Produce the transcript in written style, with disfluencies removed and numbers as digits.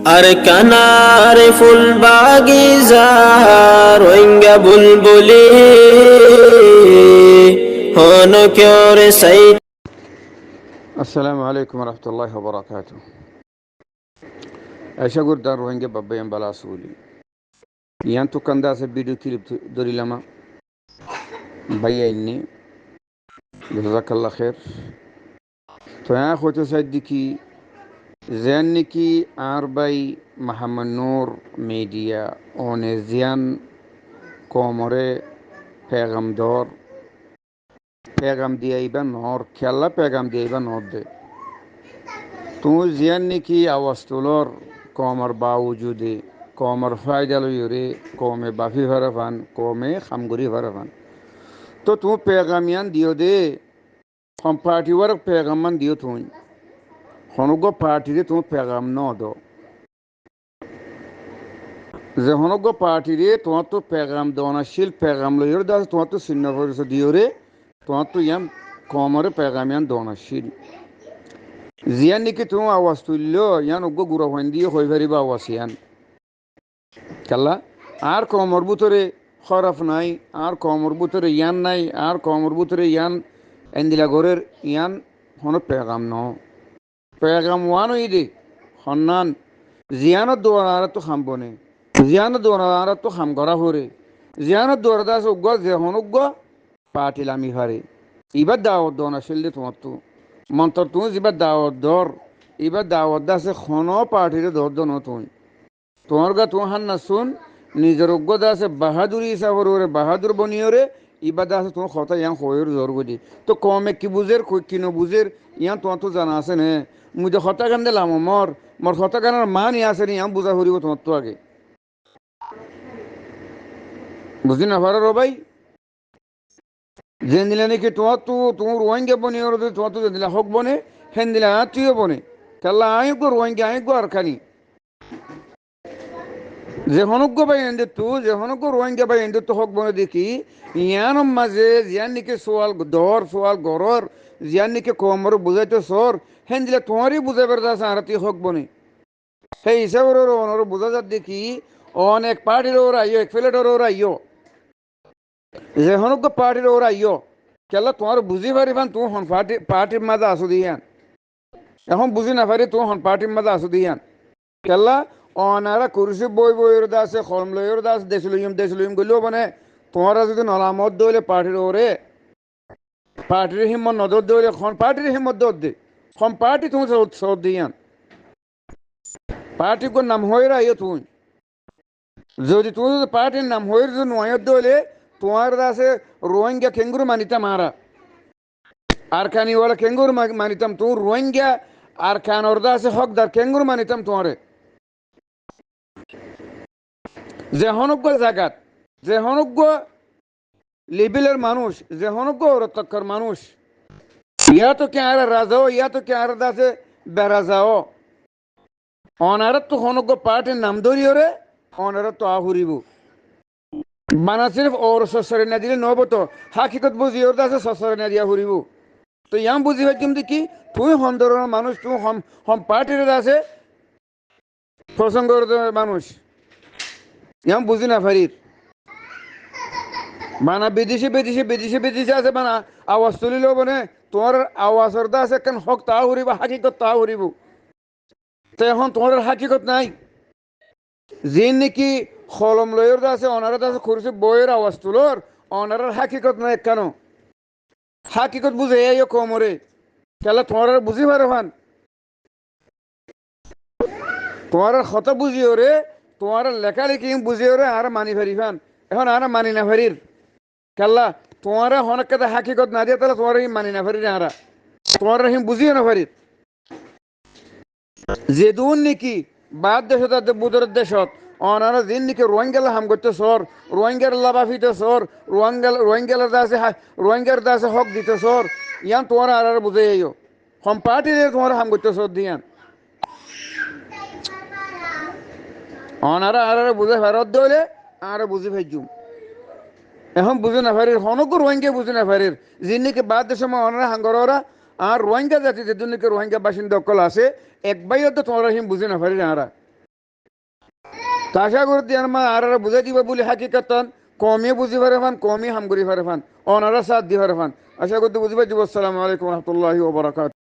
আর কানার ফুল বাগিচা রোহিঙ্গা বুলবুলি হন ক্যরে সাই। السلام عليكم ورحمة الله وبركاته. أشكر دار روهينجا بابا بلا سولي. يانتو كندا سبيدو كليب دوري لما بيا إني جزاك الله خير. تو يا أخوتو صديقي زينكي أربعي محمد نور ميديا أونيزيان كوموري پیغام دور پیغام دیایبا نور کلا پیغام دیایبا نور ده تو زیانکی آواستولور کومر باوجوده کومر فایدالو یوری کومه بافی فرفان کومه خمگوری فرفان تو پیغامیان دیو ده هم پارتی ورق پیغامان دیو تون خونگو پارتی ده تو پیغام نو دو زهونگو پارتی ده تو پیغام دوناشیل پیغام لو یور داس تو سینفورس دیوره تو یم کومر پیغامیان دوناشیل زیانکی تو آواستولو یان اوگو گروهندی خوی فری با آواسیان کلا আর কমর বুতরে খরফ নাই আর কমর বুতরে ইয়ান নাই আর কমর বুতরে ইয়ান এন্দিলা গরের ইয়ান হন পেগাম ন পেগাম ওয়ানো ইদে হন্নান জিয়ানো দোয়ার তো খামবনে জিয়ানো দোয়ার তো খাম করা হরে জিয়ানো দোয়ার দাস উগ্গ যে হন উগ্গ পাটিলামি হারে ইবার দাওয়াত দোনা শিলদে তোমার তো মন্তর তুমি যিবার দাওয়াত দর এবার দাওয়াত দাসে খন পার্টিরে দর দন তুই তোমার গা তোমার হান না শুন নিজের অজ্ঞতা আছে বাহাদুরি হিসাবে ওরে বাহাদুর বনিওরে ইবাদা আছে তোমার কথা ইয়ান হয়ের জোর গদি তো কমে কি বুঝের কি ন বুঝের ইয়ান তোমার তো জানা আছে নে মুই তো হতা গান দিলাম মোর হতা গানের মান ইয়া আছে নি ইয়ান বুঝা হরিব তোমার তো আগে বুঝি না পারো রো ভাই যে দিলে নাকি তোমার রোহিঙ্গা বনিওর তোমার তো দিলা হক বনে হেন দিলা তুইও বনে কাল্লা আই গো রোহিঙ্গা আই গো আর খানি যে হনুজ্ঞ বাই এন্ডে তু যে হনুজ্ঞ রোহিঙ্গা বাই এন্ডে তো হক বনে দেখি ইয়ানম মাঝে জিয়ান নিকে সোয়াল দর সোয়াল গরর জিয়ান নিকে কমর বুঝাইতে সর হেন দিলে তোমারই বুঝাইবার দাস আরতি হক বনে সেই হিসাবে ওর বুঝা যাত দেখি অনেক পার্টির ওরা আইও এক প্লেটের ওরা আইও যে হনুজ্ঞ পার্টির ওরা আইও কেলা তোমার বুঝি পারিবান তুমি হন পার্টির মাঝে আসো দিয়ান এখন বুঝি না পারি তুমি হন পার্টির মাঝে আসো দিয়ান কেলা অনারা কুরসি বই বইয়ের দাসে খরম লইয়ের দাস দেশ লইম গলিও মানে তোমারা যদি নলামত দইলে পার্টির ওরে পার্টির হিম্মত নজর দইলে খন পার্টির হিম্মত দর দে খন পার্টি তুমি সব দিয়ান পার্টি কোন নাম হয়ে রাইও তুমি যদি তুমি যদি পার্টির নাম হয়ে যদি নয়ত দইলে তোমার দাসে রোহিঙ্গা কেঙ্গুরু মানিতাম মারা আর খানিওয়ালা কেঙ্গুরু মানিতাম তুমি রোহিঙ্গা আর খান ওর দাসে হকদার কেঙ্গুরু মানিতাম তোমারে যে হনজ্ঞ জাগাত যে হনজ্ঞ লেভেলের মানুষ যে হনজ্ঞ রতক্ষর মানুষ ইয়া তো কে আর রাজাও ইয়া তো কে আর দাসে বেরাজাও অনারত তো হনজ্ঞ পার্টির নাম ধরিও রে অনারত তো আহুরিব বানা সির্ফ ওর সসরে না দিলে নব তো হাকিকত বুঝি ওর দাসে সসরে না দিয়া হুরিব তো ইয়াম বুঝি হয় কিন্তু কি তুই হন্দরের মানুষ তুই হম পার্টির দাসে প্রসঙ্গ মানুষ ইয়াম বুঝি না ফারির মানা বিদেশি আছে মানা আওয়াজ তুলিলেও মানে তোমার আওয়াজের দা আছে কেন হক তা উড়িব হাকিকত তা উড়িব তো এখন তোমার হাকিকত নাই যে নাকি কলম লয়ের দা আছে অনারের আছে খুরসি বইয়ের আওয়াজ তুলোর অনারের হাকিকত নাই কেন হাকিকত বুঝে এই কমরে তাহলে তোমার বুঝি পারো ভান তোমার কথা বুঝিও রে তোমার লেখালেখি বুঝিও রে আর মানি ফারি ফান এখন আর মানি না ফারির কাল্লা তোমার হনক হাকিকত না দিয়ে তাহলে তোমার মানি না ফারি আরা তোমার হিম বুঝিও না ফারি যে দুন নাকি বাদ দেশত বুধের দেশত অনারা দিন নাকি রোহিঙ্গালা হাম করতে সর রোহিঙ্গার লাভাফিতে সর রোহিঙ্গার দাসে হক দিতে সর ইয়ান তোমার আর বুঝে যাইও হম পার্টি তোমার হাম করতে সর দিয়ান অনারা আর বুঝে ফেরত দইলে আর বুঝি ফেজুম এখন বুঝে না পারির হনকো রোহিঙ্গা বুঝে না পারির যিনিকে বাদ দেশে অনারা হাঙ্গরা আর রোহিঙ্গা জাতি যে রোহিঙ্গা বাসিন্দা অকল আছে এক বাইও তো তোমার হিম বুঝে না পারির আরা তা আশা করি দিয়ার মা আর বুঝাই দিবা বলে হাকিকাতান কমে বুঝি পারে ফান কমই হাম করি পারে ফান অনারা সাথ দি পারে ফান আশা করতে বুঝি পারছি। আসসালামু আলাইকুম রহমতুল্লাহি ওয়া বারাকাতুহু।